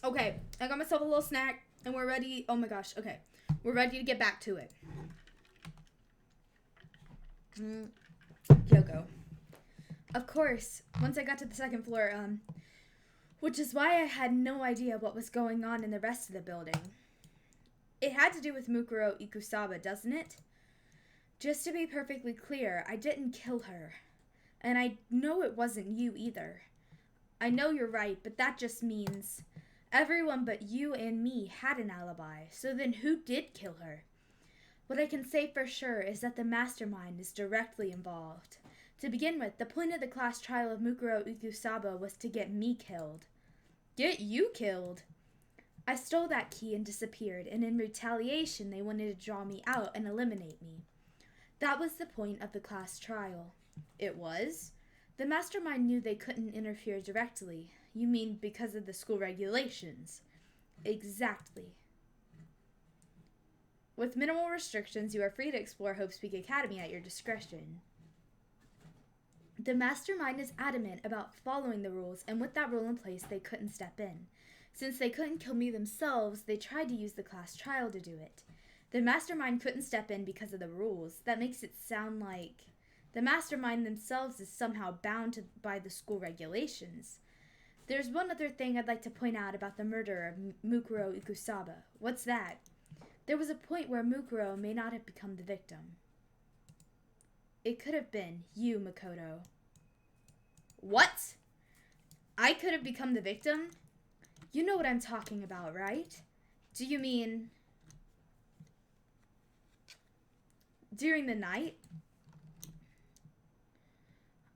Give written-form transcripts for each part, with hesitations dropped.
Okay, I got myself a little snack, and we're ready. Oh my gosh, okay. We're ready to get back to it. Kyoko. Of course, once I got to the second floor, which is why I had no idea what was going on in the rest of the building. It had to do with Mukuro Ikusaba, doesn't it? Just to be perfectly clear, I didn't kill her. And I know it wasn't you either. I know you're right, but that just means everyone but you and me had an alibi. So then who did kill her? What I can say for sure is that the mastermind is directly involved. To begin with, the point of the class trial of Mukuro Ikusaba was to get me killed. Get you killed? I stole that key and disappeared, and in retaliation they wanted to draw me out and eliminate me. That was the point of the class trial. It was? The mastermind knew they couldn't interfere directly. You mean because of the school regulations? Exactly. With minimal restrictions, you are free to explore Hope's Peak Academy at your discretion. The mastermind is adamant about following the rules, and with that rule in place, they couldn't step in. Since they couldn't kill me themselves, they tried to use the class trial to do it. The mastermind couldn't step in because of the rules. That makes it sound like the mastermind themselves is somehow bound by the school regulations. There's one other thing I'd like to point out about the murder of Mukuro Ikusaba. What's that? There was a point where Mukuro may not have become the victim. It could have been you, Makoto. What? I could have become the victim? You know what I'm talking about, right? Do you mean during the night?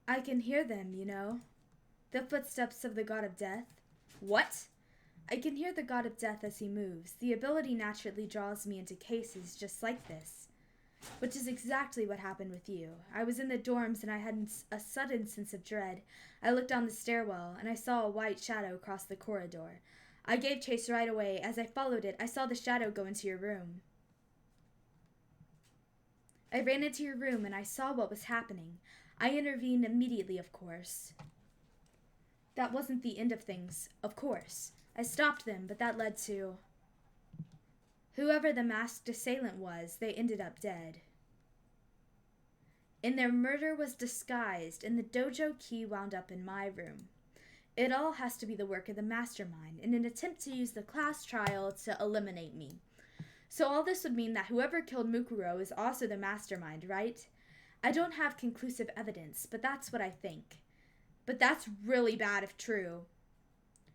I can hear them, you know. The footsteps of the god of death. What? I can hear the god of death as he moves. The ability naturally draws me into cases just like this. Which is exactly what happened with you. I was in the dorms and I had a sudden sense of dread. I looked down the stairwell and I saw a white shadow cross the corridor. I gave chase right away. As I followed it, I saw the shadow go into your room. I ran into your room and I saw what was happening. I intervened immediately, of course. That wasn't the end of things, of course. I stopped them, but that led to whoever the masked assailant was, they ended up dead. And their murder was disguised, and the dojo key wound up in my room. It all has to be the work of the mastermind, in an attempt to use the class trial to eliminate me. So all this would mean that whoever killed Mukuro is also the mastermind, right? I don't have conclusive evidence, but that's what I think. But that's really bad if true.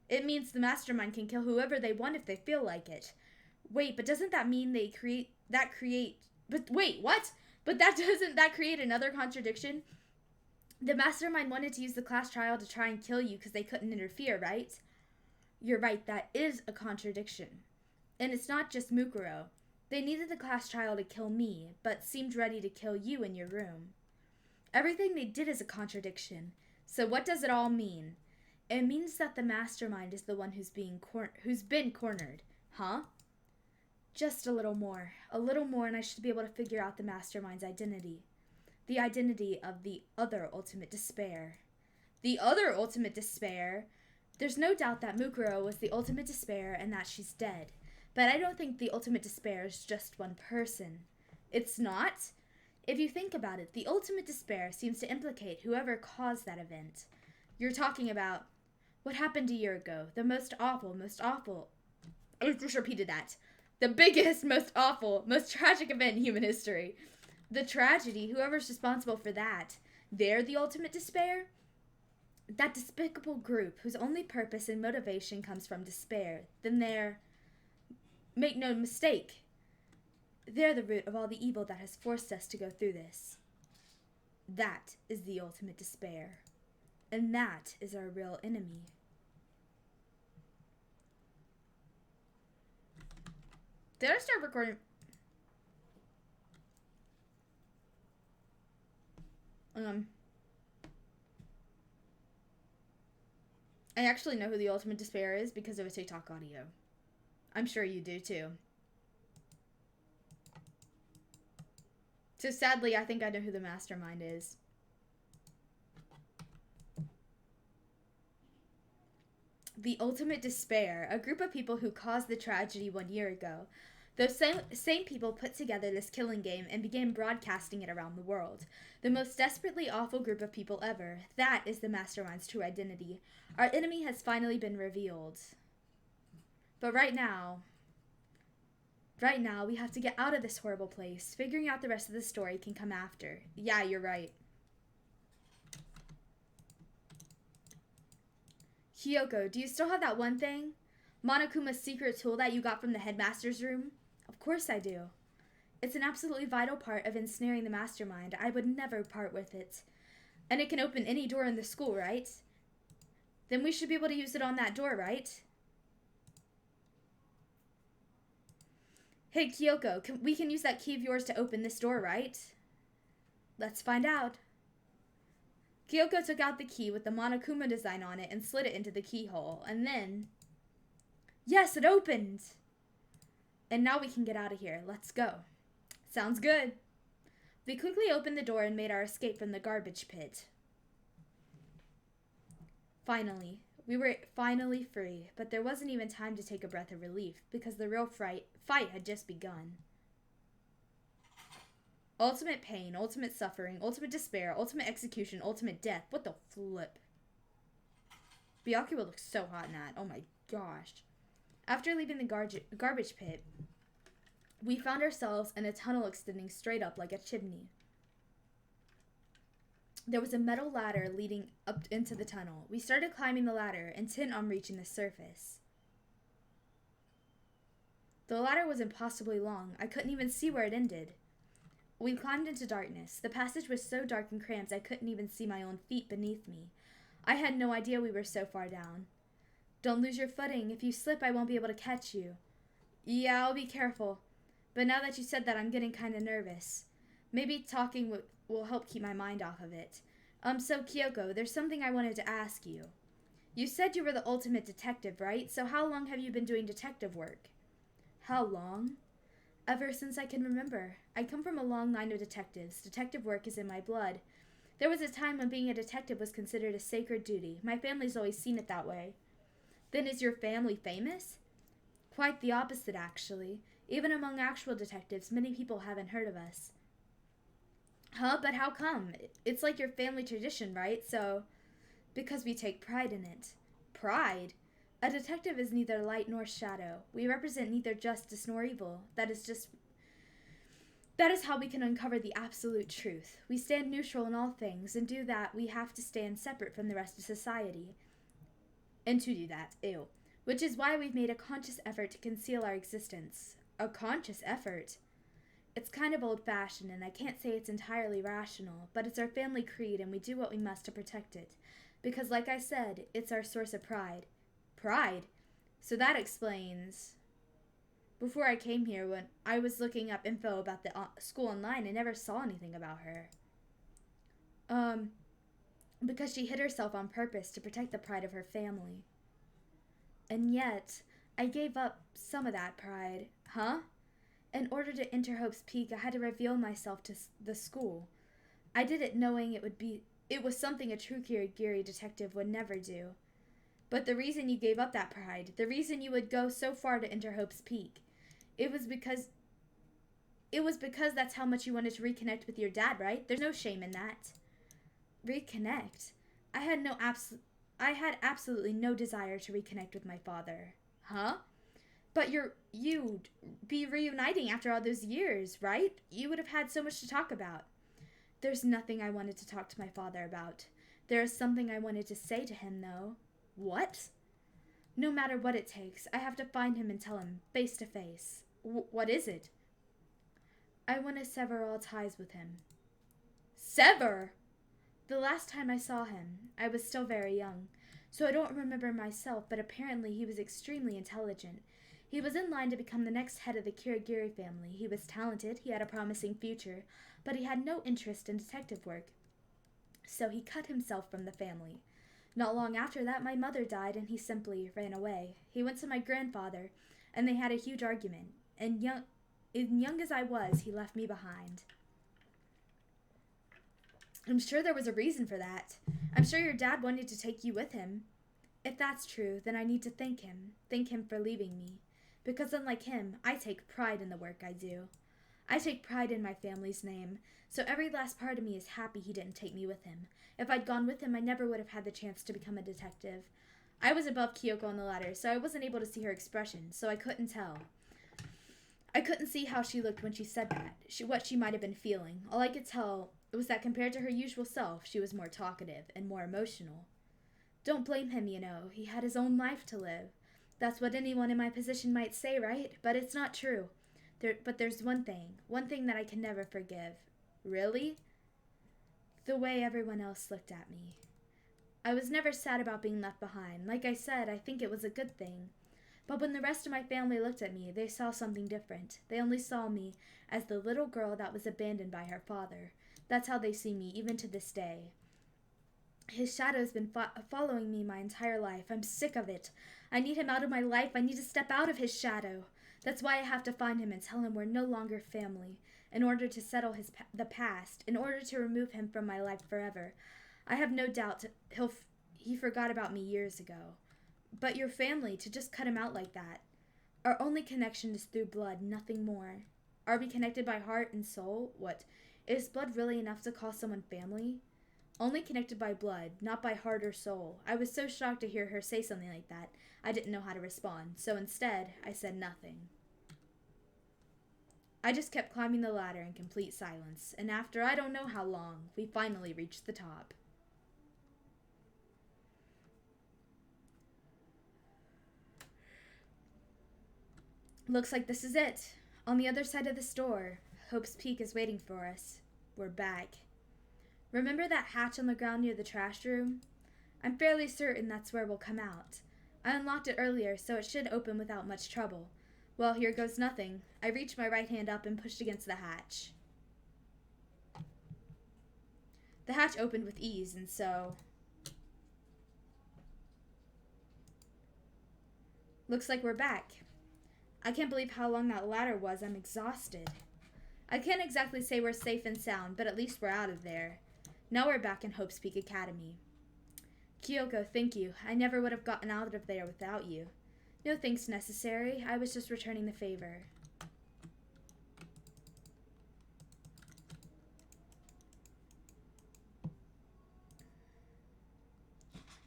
It means the mastermind can kill whoever they want if they feel like it. Wait, but doesn't that mean but wait, what? But doesn't that create another contradiction? The mastermind wanted to use the class trial to try and kill you because they couldn't interfere, right? You're right, that is a contradiction. And it's not just Mukuro. They needed the class trial to kill me, but seemed ready to kill you in your room. Everything they did is a contradiction. So what does it all mean? It means that the mastermind is the one who's been cornered. Huh? Just a little more, and I should be able to figure out the mastermind's identity. The identity of the other ultimate despair. The other ultimate despair? There's no doubt that Mukuro was the ultimate despair and that she's dead. But I don't think the ultimate despair is just one person. It's not? If you think about it, the ultimate despair seems to implicate whoever caused that event. You're talking about what happened a year ago. The most awful. I just repeated that. The biggest, most awful, most tragic event in human history. The tragedy, whoever's responsible for that, they're the ultimate despair? That despicable group whose only purpose and motivation comes from despair, then make no mistake, they're the root of all the evil that has forced us to go through this. That is the ultimate despair. And that is our real enemy. Did I start recording? I actually know who the ultimate despair is because of a TikTok audio. I'm sure you do too. So sadly, I think I know who the mastermind is. The ultimate despair, a group of people who caused the tragedy 1 year ago. Those same people put together this killing game and began broadcasting it around the world. The most desperately awful group of people ever. That is the mastermind's true identity. Our enemy has finally been revealed. But right now, we have to get out of this horrible place. Figuring out the rest of the story can come after. Yeah, you're right. Kyoko, do you still have that one thing? Monokuma's secret tool that you got from the headmaster's room? Of course I do. It's an absolutely vital part of ensnaring the mastermind. I would never part with it. And it can open any door in the school, right? Then we should be able to use it on that door, right? Hey, Kyoko, we can use that key of yours to open this door, right? Let's find out. Kyoko took out the key with the Monokuma design on it and slid it into the keyhole, and then... Yes, it opened! And now we can get out of here. Let's go. Sounds good. We quickly opened the door and made our escape from the garbage pit. Finally. We were finally free, but there wasn't even time to take a breath of relief, because the real fight had just begun. Ultimate pain, ultimate suffering, ultimate despair, ultimate execution, ultimate death. What the flip? Byakuya looks so hot in that. Oh my gosh. After leaving the garbage pit, we found ourselves in a tunnel extending straight up like a chimney. There was a metal ladder leading up into the tunnel. We started climbing the ladder, intent on reaching the surface. The ladder was impossibly long. I couldn't even see where it ended. We climbed into darkness. The passage was so dark and cramped I couldn't even see my own feet beneath me. I had no idea we were so far down. Don't lose your footing. If you slip, I won't be able to catch you. Yeah, I'll be careful. But now that you said that, I'm getting kind of nervous. Maybe talking will help keep my mind off of it. So Kyoko, there's something I wanted to ask you. You said you were the ultimate detective, right? So how long have you been doing detective work? How long? Ever since I can remember. I come from a long line of detectives. Detective work is in my blood. There was a time when being a detective was considered a sacred duty. My family's always seen it that way. Then is your family famous? Quite the opposite, actually. Even among actual detectives, many people haven't heard of us. Huh? But how come? It's like your family tradition, right? So, because we take pride in it. Pride? A detective is neither light nor shadow. We represent neither justice nor evil. That is how we can uncover the absolute truth. We stand neutral in all things, and do that, we have to stand separate from the rest of society. And to do that, which is why we've made a conscious effort to conceal our existence. A conscious effort? It's kind of old-fashioned, and I can't say it's entirely rational, but it's our family creed, and we do what we must to protect it. Because, like I said, it's our source of pride. Pride? So that explains... Before I came here, when I was looking up info about the school online, I never saw anything about her. Because she hid herself on purpose to protect the pride of her family. And yet, I gave up some of that pride. Huh? In order to enter Hope's Peak, I had to reveal myself to the school. I did it knowing it was something a true Kirigiri detective would never do. But the reason you gave up that pride, the reason you would go so far to enter Hope's Peak, it was because that's how much you wanted to reconnect with your dad, right? There's no shame in that. Reconnect? I had absolutely no desire to reconnect with my father. Huh? But you'd be reuniting after all those years, right? You would have had so much to talk about. There's nothing I wanted to talk to my father about. There is something I wanted to say to him, though. What? No matter what it takes, I have to find him and tell him, face to face. What is it? I want to sever all ties with him. Sever? The last time I saw him, I was still very young, so I don't remember myself, but apparently he was extremely intelligent. He was in line to become the next head of the Kirigiri family. He was talented, he had a promising future, but he had no interest in detective work. So he cut himself from the family. Not long after that, my mother died, and he simply ran away. He went to my grandfather, and they had a huge argument. And young as I was, he left me behind. I'm sure there was a reason for that. I'm sure your dad wanted to take you with him. If that's true, then I need to thank him. Thank him for leaving me. Because unlike him, I take pride in the work I do. I take pride in my family's name, so every last part of me is happy he didn't take me with him. If I'd gone with him, I never would have had the chance to become a detective. I was above Kyoko on the ladder, so I wasn't able to see her expression, so I couldn't tell. I couldn't see how she looked when she said that, what she might have been feeling. All I could tell was that compared to her usual self, she was more talkative and more emotional. Don't blame him, you know. He had his own life to live. That's what anyone in my position might say, right? But it's not true. But there's one thing that I can never forgive. Really? The way everyone else looked at me. I was never sad about being left behind. Like I said, I think it was a good thing. But when the rest of my family looked at me, they saw something different. They only saw me as the little girl that was abandoned by her father. That's how they see me, even to this day. His shadow's been following me my entire life. I'm sick of it. I need him out of my life. I need to step out of his shadow. That's why I have to find him and tell him we're no longer family, in order to settle the past, in order to remove him from my life forever. I have no doubt he forgot about me years ago. But your family, to just cut him out like that. Our only connection is through blood, nothing more. Are we connected by heart and soul? What? Is blood really enough to call someone family? Only connected by blood, not by heart or soul. I was so shocked to hear her say something like that, I didn't know how to respond. So instead, I said nothing. I just kept climbing the ladder in complete silence, and after I don't know how long, we finally reached the top. Looks like this is it. On the other side of the store, Hope's Peak is waiting for us. We're back. Remember that hatch on the ground near the trash room? I'm fairly certain that's where we'll come out. I unlocked it earlier, so it should open without much trouble. Well, here goes nothing. I reached my right hand up and pushed against the hatch. The hatch opened with ease, and so... Looks like we're back. I can't believe how long that ladder was. I'm exhausted. I can't exactly say we're safe and sound, but at least we're out of there. Now we're back in Hope's Peak Academy. Kyoko, thank you. I never would have gotten out of there without you. No thanks necessary. I was just returning the favor.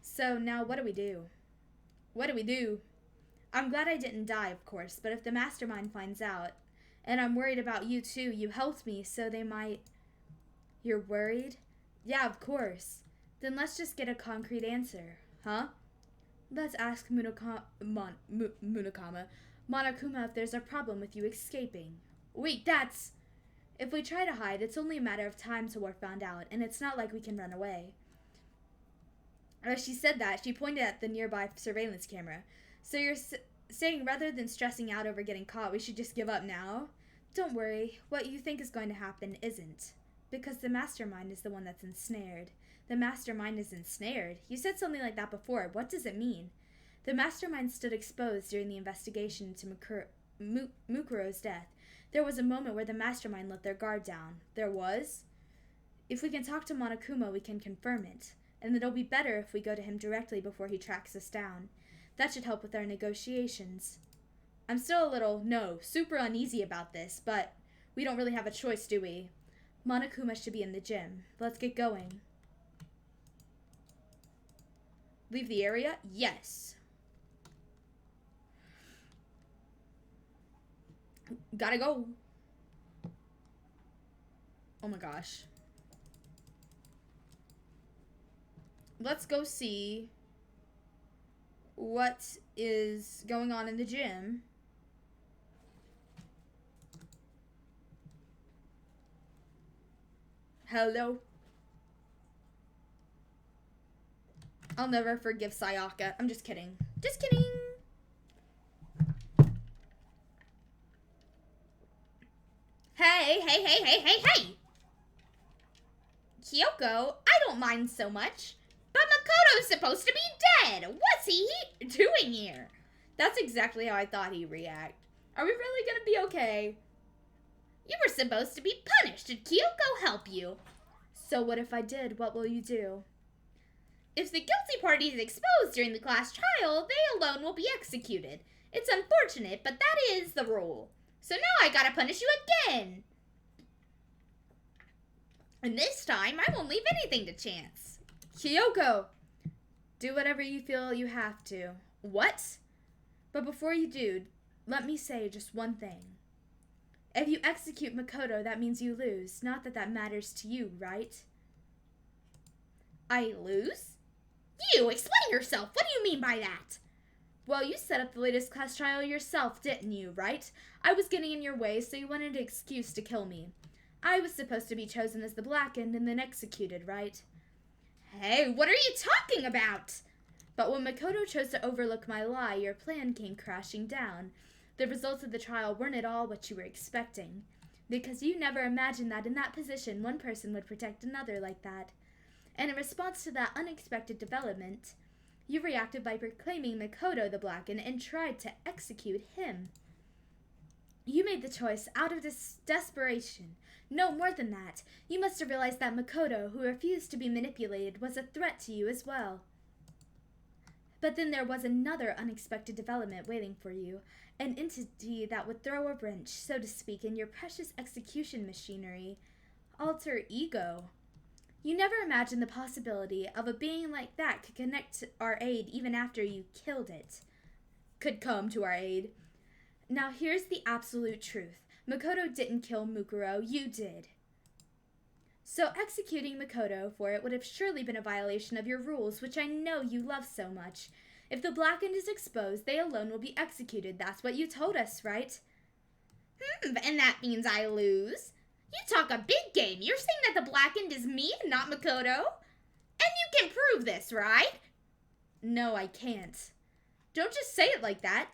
So now what do we do? What do we do? I'm glad I didn't die, of course, but if the mastermind finds out, and I'm worried about you too, you helped me, so they might... You're worried? Yeah, of course. Then let's just get a concrete answer, huh? Let's ask Monokuma if there's a problem with you escaping. Wait, that's... If we try to hide, it's only a matter of time till we're found out, and it's not like we can run away. As she said that, she pointed at the nearby surveillance camera. So you're saying rather than stressing out over getting caught, we should just give up now? Don't worry, what you think is going to happen isn't. Because the mastermind is the one that's ensnared. The mastermind is ensnared? You said something like that before. What does it mean? The mastermind stood exposed during the investigation into Mukuro's death. There was a moment where the mastermind let their guard down. There was? If we can talk to Monokuma, we can confirm it. And it'll be better if we go to him directly before he tracks us down. That should help with our negotiations. I'm still a little, super uneasy about this, but we don't really have a choice, do we? Monokuma should be in the gym. Let's get going. Leave the area? Yes. Gotta go. Oh my gosh. Let's go see what is going on in the gym. Hello. I'll never forgive Sayaka. I'm just kidding. Just kidding. Hey. Kyoko, I don't mind so much. But Makoto's supposed to be dead. What's he doing here? That's exactly how I thought he'd react. Are we really gonna be okay? You were supposed to be punished. Did Kyoko help you? So what if I did? What will you do? If the guilty party is exposed during the class trial, they alone will be executed. It's unfortunate, but that is the rule. So now I gotta punish you again. And this time, I won't leave anything to chance. Kyoko! Do whatever you feel you have to. What? But before you do, let me say just one thing. If you execute Makoto, that means you lose. Not that that matters to you, right? I lose? You, explain yourself. What do you mean by that? Well, you set up the latest class trial yourself, didn't you, right? I was getting in your way, so you wanted an excuse to kill me. I was supposed to be chosen as the blackened and then executed, right? Hey, what are you talking about? But when Makoto chose to overlook my lie, your plan came crashing down. The results of the trial weren't at all what you were expecting. Because you never imagined that in that position, one person would protect another like that. And in response to that unexpected development, you reacted by proclaiming Makoto the blackened and tried to execute him. You made the choice out of desperation. No, more than that. You must have realized that Makoto, who refused to be manipulated, was a threat to you as well. But then there was another unexpected development waiting for you, an entity that would throw a wrench, so to speak, in your precious execution machinery. Alter ego. You never imagined the possibility of a being like that could connect to our aid even after you killed it. Could come to our aid. Now here's the absolute truth. Makoto didn't kill Mukuro, you did. So executing Makoto for it would have surely been a violation of your rules, which I know you love so much. If the blackened is exposed, they alone will be executed. That's what you told us, right? And that means I lose? You talk a big game. You're saying that the blackened is me and not Makoto? And you can prove this, right? No, I can't. Don't just say it like that.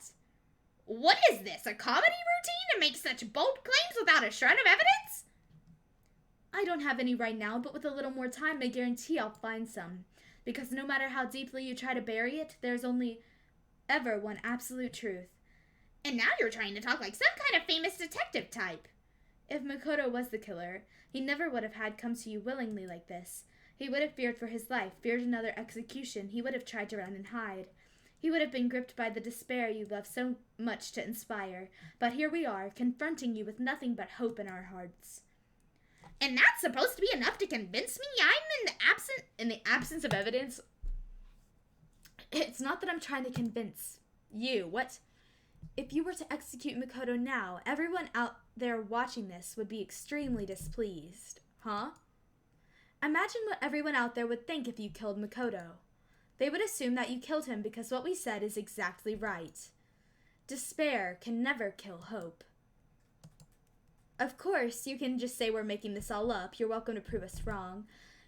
What is this, a comedy routine to make such bold claims without a shred of evidence? I don't have any right now, but with a little more time, I guarantee I'll find some. Because no matter how deeply you try to bury it, there's only ever one absolute truth. And now you're trying to talk like some kind of famous detective type. If Makoto was the killer, he never would have had come to you willingly like this. He would have feared for his life, feared another execution. He would have tried to run and hide. He would have been gripped by the despair you love so much to inspire. But here we are, confronting you with nothing but hope in our hearts. And that's supposed to be enough to convince me I'm in the absence of evidence? It's not that I'm trying to convince you. What? If you were to execute Makoto now, everyone out there watching this would be extremely displeased. Huh? Imagine what everyone out there would think if you killed Makoto. They would assume that you killed him because what we said is exactly right. Despair can never kill hope. Of course, you can just say we're making this all up. You're welcome to prove us wrong.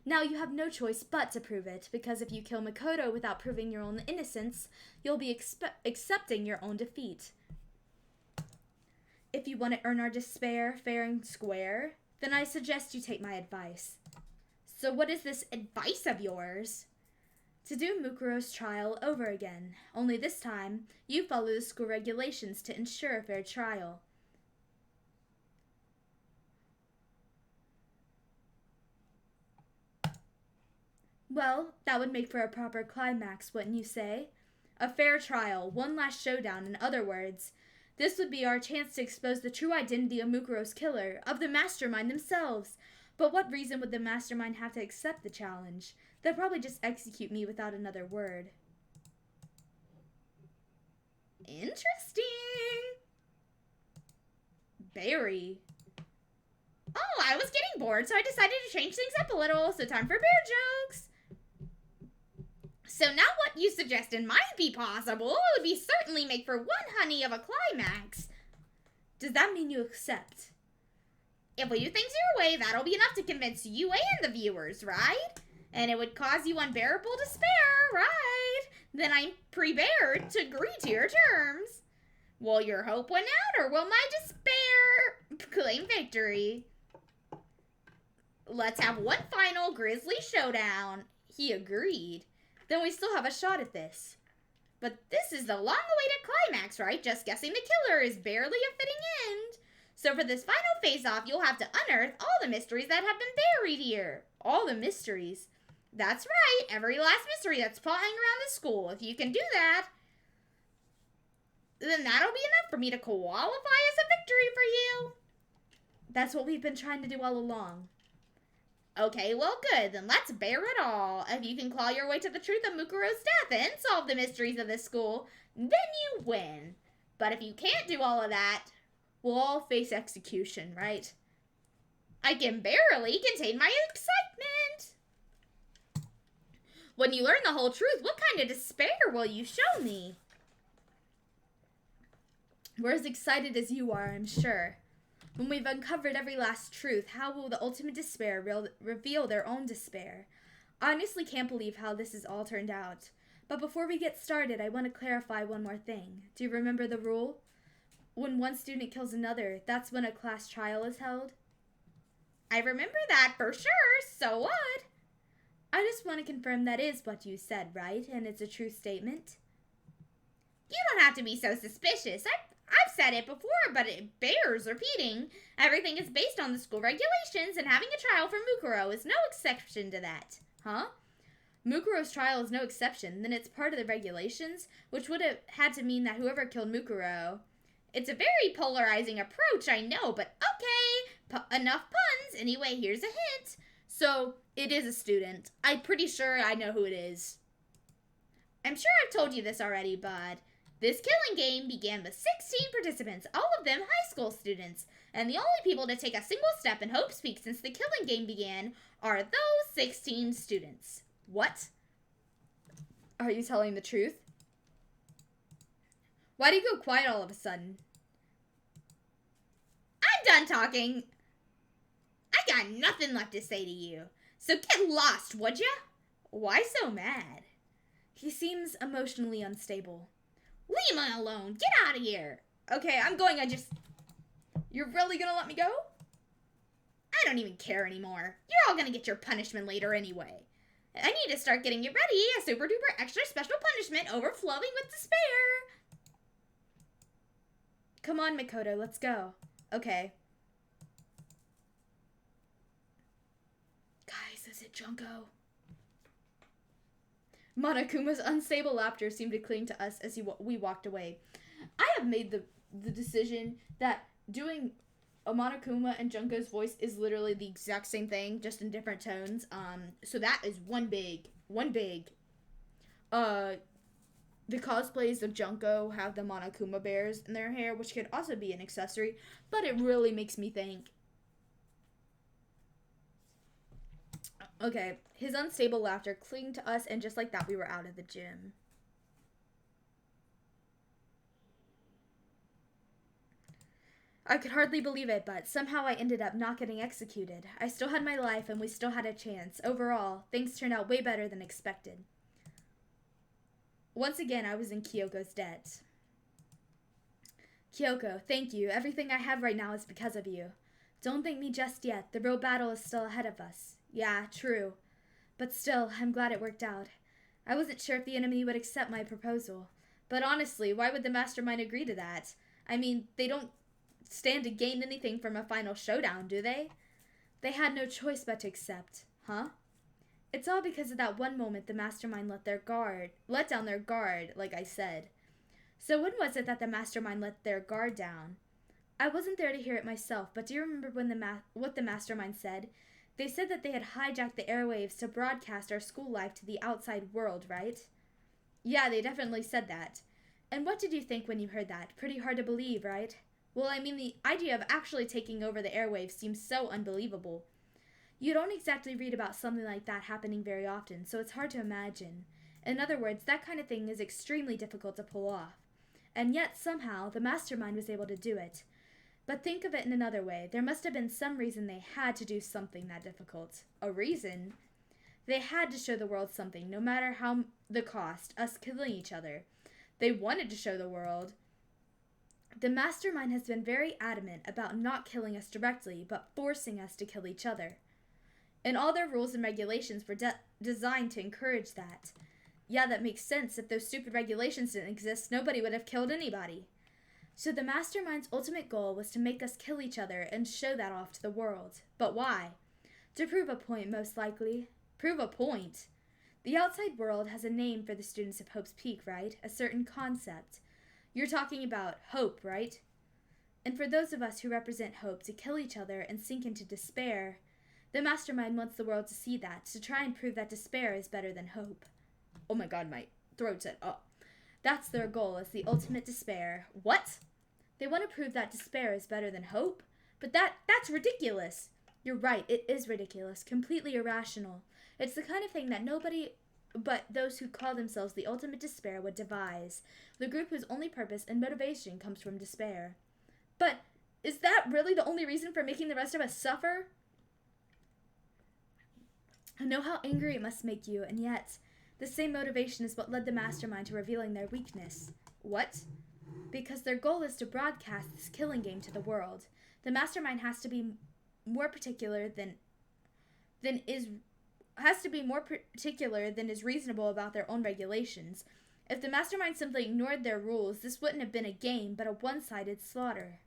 Now you have no choice but to prove it, because if you kill Makoto without proving your own innocence, you'll be accepting your own defeat. If you want to earn our despair fair and square, then I suggest you take my advice. So what is this advice of yours? To do Mukuro's trial over again, only this time, you follow the school regulations to ensure a fair trial. Well, that would make for a proper climax, wouldn't you say? A fair trial, one last showdown, in other words. This would be our chance to expose the true identity of Mukuro's killer, of the mastermind themselves. But what reason would the mastermind have to accept the challenge? They'll probably just execute me without another word. Interesting. Barry. Oh, I was getting bored, so I decided to change things up a little, so time for bear jokes. So now what you suggested might be possible. It would be certainly make for one honey of a climax. Does that mean you accept? If we do things your way, that'll be enough to convince you and the viewers, right? And it would cause you unbearable despair, right? Then I'm prepared to agree to your terms. Will your hope win out, or will my despair claim victory? Let's have one final grisly showdown. He agreed. Then we still have a shot at this. But this is the long-awaited climax, right? Just guessing the killer is barely a fitting end. So for this final face-off, you'll have to unearth all the mysteries that have been buried here. All the mysteries. That's right, every last mystery that's flying around the school. If you can do that, then that'll be enough for me to qualify as a victory for you. That's what we've been trying to do all along. Okay, well, good. Then let's bear it all. If you can claw your way to the truth of Mukuro's death and solve the mysteries of this school, then you win. But if you can't do all of that, we'll all face execution, right? I can barely contain my excitement. When you learn the whole truth, what kind of despair will you show me? We're as excited as you are, I'm sure. When we've uncovered every last truth, how will the ultimate despair reveal their own despair? I honestly can't believe how this has all turned out. But before we get started, I want to clarify one more thing. Do you remember the rule? When one student kills another, that's when a class trial is held? I remember that for sure, so what? I just want to confirm that is what you said, right? And it's a true statement? You don't have to be so suspicious. I've said it before, but it bears repeating. Everything is based on the school regulations, and having a trial for Mukuro is no exception to that. Huh? Mukuro's trial is no exception, then it's part of the regulations, which would have had to mean that whoever killed Mukuro... It's a very polarizing approach, I know, but okay, enough puns. Anyway, here's a hint. So, it is a student. I'm pretty sure I know who it is. I'm sure I've told you this already, but this killing game began with 16 participants, all of them high school students. And the only people to take a single step in Hope's Peak since the killing game began are those 16 students. What? Are you telling the truth? Why do you go quiet all of a sudden? I'm done talking. I got nothing left to say to you. So get lost, would ya? Why so mad? He seems emotionally unstable. Leave me alone. Get out of here. Okay, I'm going. You're really gonna let me go? I don't even care anymore. You're all gonna get your punishment later anyway. I need to start getting you ready. A super duper extra special punishment overflowing with despair. Come on, Mikoto, let's go. Okay. Guys, is it Junko? Monokuma's unstable laughter seemed to cling to us as we walked away. I have made the decision that doing a Monokuma and Junko's voice is literally the exact same thing, just in different tones. So that is one big. The cosplays of Junko have the Monokuma bears in their hair, which could also be an accessory, but it really makes me think. Okay, his unstable laughter clinged to us, and just like that, we were out of the gym. I could hardly believe it, but somehow I ended up not getting executed. I still had my life, and we still had a chance. Overall, things turned out way better than expected. Once again, I was in Kyoko's debt. Kyoko, thank you. Everything I have right now is because of you. Don't thank me just yet. The real battle is still ahead of us. Yeah, true. But still, I'm glad it worked out. I wasn't sure if the enemy would accept my proposal. But honestly, why would the mastermind agree to that? I mean, they don't stand to gain anything from a final showdown, do they? They had no choice but to accept. Huh? It's all because of that one moment the mastermind let down their guard, like I said. So when was it that the mastermind let their guard down? I wasn't there to hear it myself, but do you remember what the mastermind said? They said that they had hijacked the airwaves to broadcast our school life to the outside world, right? Yeah, they definitely said that. And what did you think when you heard that? Pretty hard to believe, right? Well, I mean, the idea of actually taking over the airwaves seems so unbelievable. You don't exactly read about something like that happening very often, so it's hard to imagine. In other words, that kind of thing is extremely difficult to pull off. And yet, somehow, the mastermind was able to do it. But think of it in another way. There must have been some reason they had to do something that difficult. A reason? They had to show the world something, no matter how the cost, us killing each other. They wanted to show the world. The mastermind has been very adamant about not killing us directly, but forcing us to kill each other. And all their rules and regulations were designed to encourage that. Yeah, that makes sense. If those stupid regulations didn't exist, nobody would have killed anybody. So the mastermind's ultimate goal was to make us kill each other and show that off to the world. But why? To prove a point, most likely. Prove a point. The outside world has a name for the students of Hope's Peak, right? A certain concept. You're talking about hope, right? And for those of us who represent hope to kill each other and sink into despair, the mastermind wants the world to see that, to try and prove that despair is better than hope. Oh my god, my throat said, oh. That's their goal, is the ultimate despair. What? They want to prove that despair is better than hope? But that's ridiculous. You're right, it is ridiculous, completely irrational. It's the kind of thing that nobody but those who call themselves the ultimate despair would devise. The group whose only purpose and motivation comes from despair. But is that really the only reason for making the rest of us suffer? I know how angry it must make you, and yet the same motivation is what led the mastermind to revealing their weakness. What? Because their goal is to broadcast this killing game to the world. The mastermind has to be more particular than is reasonable about their own regulations. If the mastermind simply ignored their rules, this wouldn't have been a game, but a one-sided slaughter.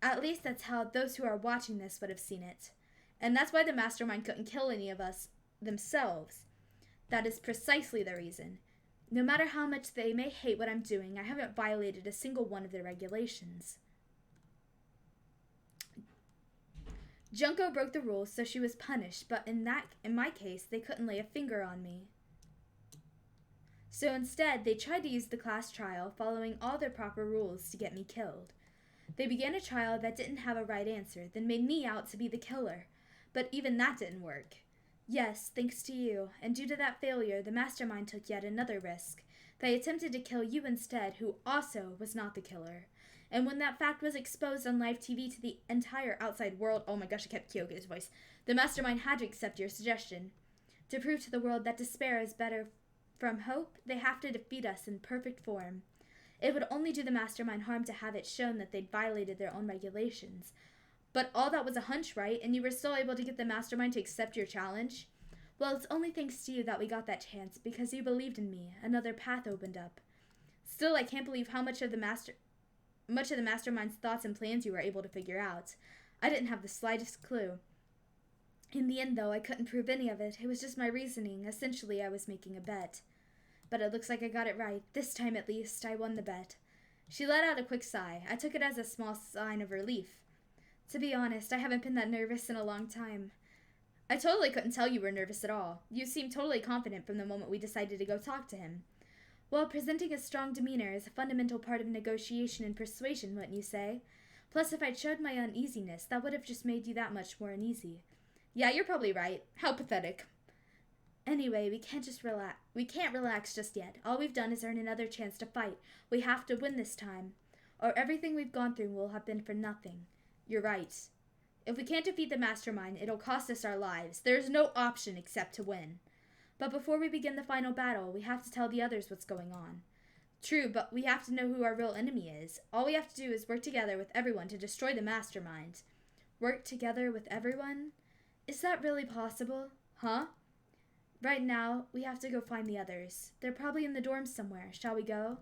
At least that's how those who are watching this would have seen it. And that's why the mastermind couldn't kill any of us themselves. That is precisely the reason. No matter how much they may hate what I'm doing, I haven't violated a single one of their regulations. Junko broke the rules, so she was punished, but in my case, they couldn't lay a finger on me. So instead, they tried to use the class trial, following all their proper rules, to get me killed. They began a trial that didn't have a right answer, then made me out to be the killer. But even that didn't work. Yes, thanks to you, and due to that failure, the mastermind took yet another risk. They attempted to kill you instead, who also was not the killer. And when that fact was exposed on live TV to the entire outside world, oh my gosh, I kept Kyoko's voice, the mastermind had to accept your suggestion. To prove to the world that despair is better from hope, they have to defeat us in perfect form. It would only do the mastermind harm to have it shown that they'd violated their own regulations. But all that was a hunch, right? And you were still able to get the mastermind to accept your challenge? Well, it's only thanks to you that we got that chance, because you believed in me. Another path opened up. Still, I can't believe how much of the mastermind's thoughts and plans you were able to figure out. I didn't have the slightest clue. In the end, though, I couldn't prove any of it. It was just my reasoning. Essentially, I was making a bet. But it looks like I got it right. This time, at least, I won the bet. She let out a quick sigh. I took it as a small sign of relief. To be honest, I haven't been that nervous in a long time. I totally couldn't tell you were nervous at all. You seemed totally confident from the moment we decided to go talk to him. Well, presenting a strong demeanor is a fundamental part of negotiation and persuasion, wouldn't you say? Plus, if I'd showed my uneasiness, that would have just made you that much more uneasy. Yeah, you're probably right. How pathetic. Anyway, we can't relax just yet. All we've done is earn another chance to fight. We have to win this time, or everything we've gone through will have been for nothing. You're right. If we can't defeat the mastermind, it'll cost us our lives. There's no option except to win. But before we begin the final battle, we have to tell the others what's going on. True, but we have to know who our real enemy is. All we have to do is work together with everyone to destroy the mastermind. Work together with everyone? Is that really possible? Huh? Right now, we have to go find the others. They're probably in the dorms somewhere. Shall we go?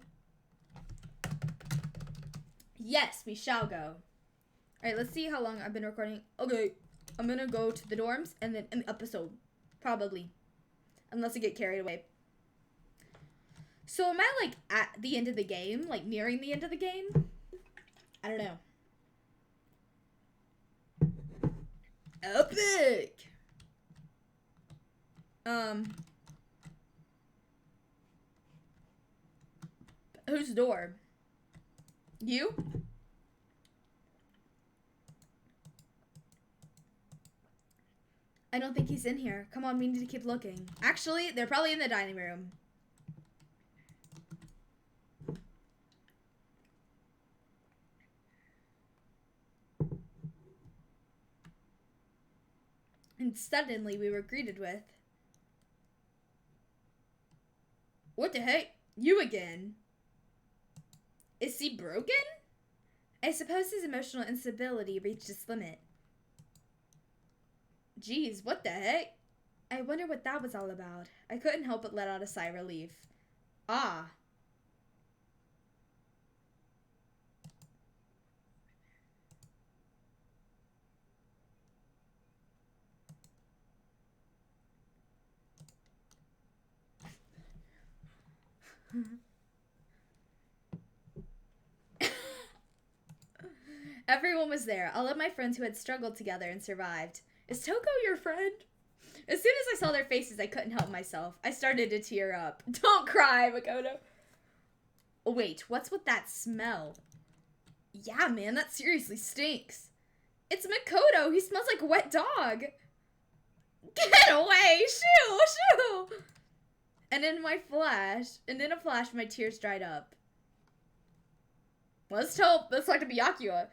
Yes, we shall go. Alright, let's see how long I've been recording. Okay, I'm gonna go to the dorms and then end the episode. Probably. Unless I get carried away. So am I, like, at the end of the game? Like, nearing the end of the game? I don't know. Epic! Whose door? You? I don't think he's in here. Come on, we need to keep looking. Actually, they're probably in the dining room. And suddenly we were greeted with, "What the heck? You again? Is he broken?" I suppose his emotional instability reached its limit. Geez, what the heck? I wonder what that was all about. I couldn't help but let out a sigh of relief. Ah. Everyone was there, all of my friends who had struggled together and survived. Is Toko your friend? As soon as I saw their faces, I couldn't help myself. I started to tear up. Don't cry, Makoto. Oh, wait, what's with that smell? Yeah, man, that seriously stinks. It's Makoto. He smells like a wet dog. Get away! Shoo! Shoo! And in a flash, my tears dried up. Let's hope that's not gonna be Akio.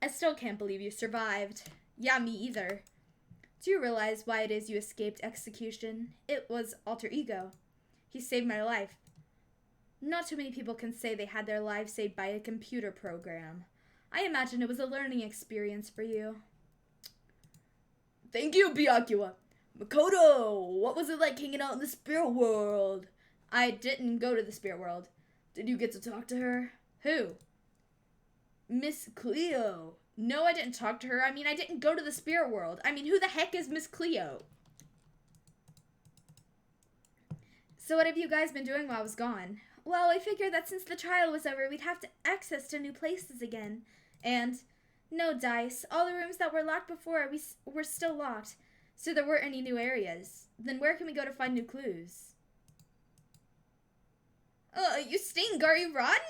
I still can't believe you survived. Yeah, me either. Do you realize why it is you escaped execution? It was alter ego. He saved my life. Not too many people can say they had their lives saved by a computer program. I imagine it was a learning experience for you. Thank you, Byakuya. Makoto, what was it like hanging out in the spirit world? I didn't go to the spirit world. Did you get to talk to her? Who? Miss Cleo. No, I didn't talk to her. I mean, I didn't go to the spirit world. I mean, who the heck is Miss Cleo? So what have you guys been doing while I was gone? Well, I figured that since the trial was over, we'd have access to new places again. And no dice. All the rooms that were locked before were still locked, so there weren't any new areas. Then where can we go to find new clues? You stink. Are you rotten?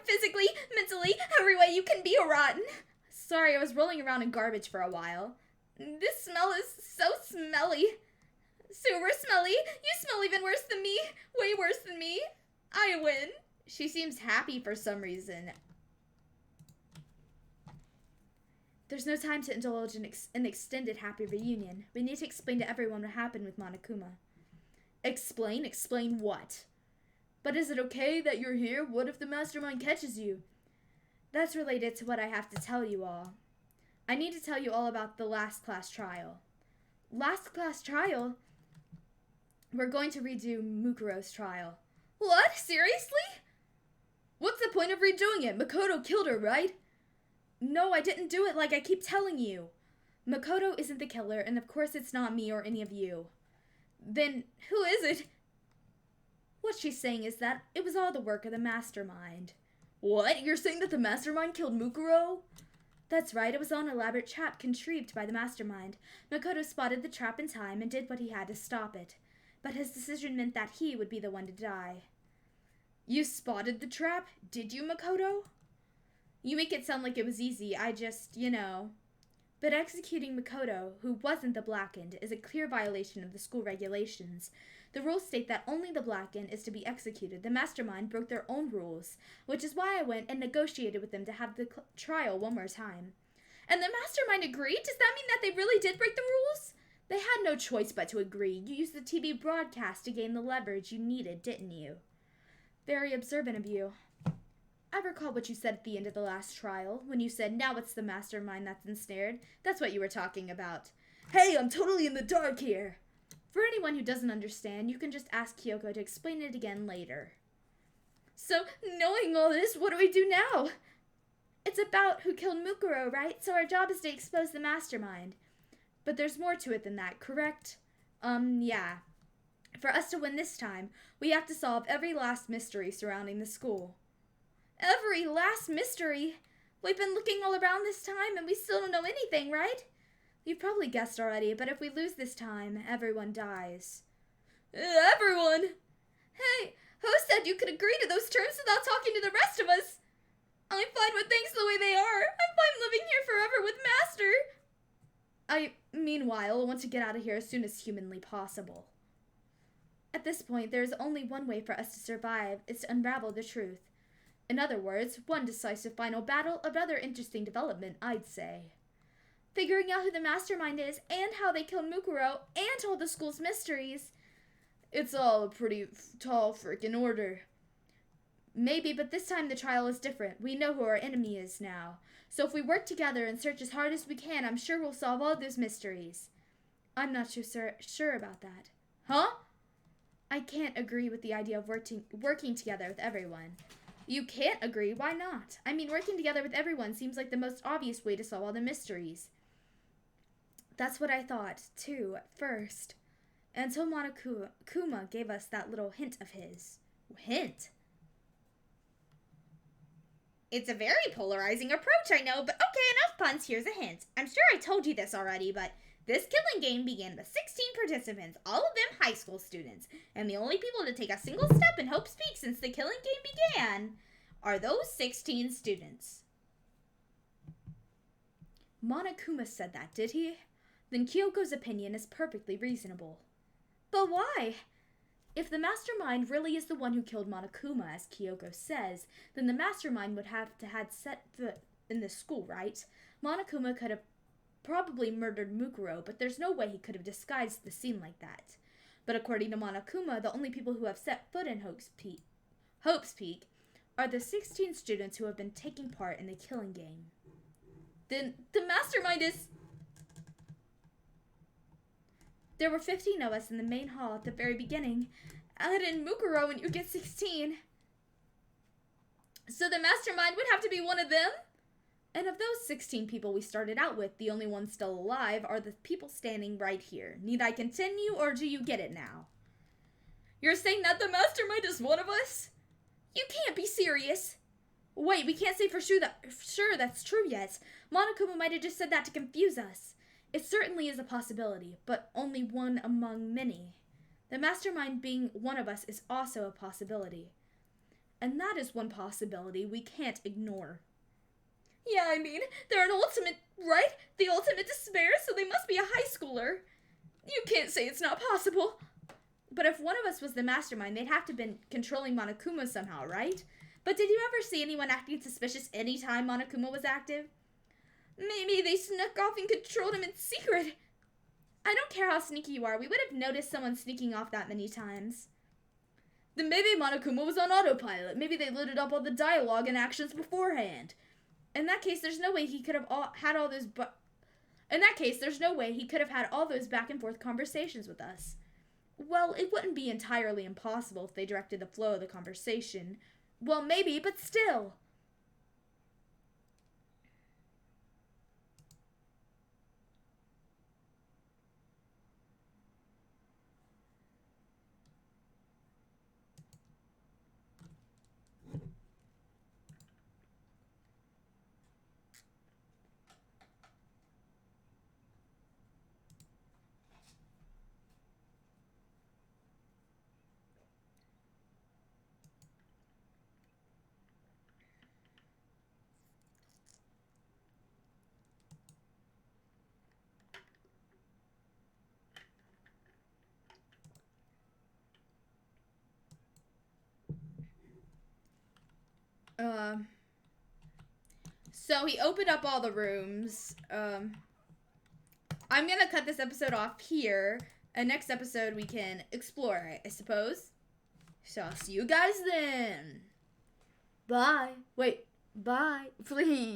Physically, mentally, every way you can be rotten. Sorry, I was rolling around in garbage for a while. This smell is so smelly. Super smelly. You smell even worse than me. Way worse than me. I win. She seems happy for some reason. There's no time to indulge in an extended happy reunion. We need to explain to everyone what happened with Monokuma. Explain? Explain what? But is it okay that you're here? What if the mastermind catches you? That's related to what I have to tell you all. I need to tell you all about the last class trial. Last class trial? We're going to redo Mukuro's trial. What? Seriously? What's the point of redoing it? Makoto killed her, right? No, I didn't do it like I keep telling you. Makoto isn't the killer, and of course it's not me or any of you. Then who is it? What she's saying is that it was all the work of the mastermind. What? You're saying that the mastermind killed Mukuro? That's right, it was all an elaborate trap contrived by the mastermind. Makoto spotted the trap in time and did what he had to stop it. But his decision meant that he would be the one to die. You spotted the trap? Did you, Makoto? You make it sound like it was easy. I just, But executing Makoto, who wasn't the Blackened, is a clear violation of the school regulations. The rules state that only the Blackened is to be executed. The mastermind broke their own rules, which is why I went and negotiated with them to have the trial one more time. And the mastermind agreed? Does that mean that they really did break the rules? They had no choice but to agree. You used the TV broadcast to gain the leverage you needed, didn't you? Very observant of you. I recall what you said at the end of the last trial, when you said, now it's the mastermind that's ensnared. That's what you were talking about. Hey, I'm totally in the dark here. For anyone who doesn't understand, you can just ask Kyoko to explain it again later. So, knowing all this, what do we do now? It's about who killed Mukuro, right? So our job is to expose the mastermind. But there's more to it than that, correct? Yeah. For us to win this time, we have to solve every last mystery surrounding the school. Every last mystery? We've been looking all around this time and we still don't know anything, right? You've probably guessed already, but if we lose this time, everyone dies. Everyone? Hey, who said you could agree to those terms without talking to the rest of us? I'm fine with things the way they are. I'm fine living here forever with Master. Meanwhile, want to get out of here as soon as humanly possible. At this point, there is only one way for us to survive, is to unravel the truth. In other words, one decisive final battle, a rather interesting development, I'd say. Figuring out who the mastermind is, and how they killed Mukuro, and all the school's mysteries. It's all a pretty tall frickin' order. Maybe, but this time the trial is different. We know who our enemy is now. So if we work together and search as hard as we can, I'm sure we'll solve all those mysteries. I'm not sure about that. Huh? I can't agree with the idea of working together with everyone. You can't agree? Why not? I mean, working together with everyone seems like the most obvious way to solve all the mysteries. That's what I thought, too, at first. until Monokuma gave us that little hint of his. Hint? It's a very polarizing approach, I know, but okay, enough puns, here's a hint. I'm sure I told you this already, but this killing game began with 16 participants, all of them high school students, and the only people to take a single step in Hope's Peak since the killing game began are those 16 students. Monokuma said that, did he? Then Kyoko's opinion is perfectly reasonable. But why? If the mastermind really is the one who killed Monokuma, as Kyoko says, then the mastermind would have to had set foot in this school, right? Monokuma could have probably murdered Mukuro, but there's no way he could have disguised the scene like that. But according to Monokuma, the only people who have set foot in Hope's Peak are the 16 students who have been taking part in the killing game. Then the mastermind is... There were 15 of us in the main hall at the very beginning. Add in Mukuro and you get 16. So the mastermind would have to be one of them? And of those 16 people we started out with, the only ones still alive are the people standing right here. Need I continue, or do you get it now? You're saying that the mastermind is one of us? You can't be serious. Wait, we can't say for sure that's true yet. Monokuma might have just said that to confuse us. It certainly is a possibility, but only one among many. The mastermind being one of us is also a possibility. And that is one possibility we can't ignore. Yeah, I mean, they're an ultimate, right? The ultimate despair, so they must be a high schooler. You can't say it's not possible. But if one of us was the mastermind, they'd have to have been controlling Monokuma somehow, right? But did you ever see anyone acting suspicious any time Monokuma was active? Maybe they snuck off and controlled him in secret. I don't care how sneaky you are, we would have noticed someone sneaking off that many times. Then maybe Monokuma was on autopilot. Maybe they loaded up all the dialogue and actions beforehand. In that case, there's no way he could have had all those back and forth conversations with us. Well, it wouldn't be entirely impossible if they directed the flow of the conversation. Well, maybe, but still. So he opened up all the rooms. I'm gonna cut this episode off here. And next episode we can explore it, I suppose. So I'll see you guys then. Bye. Wait, bye. Please.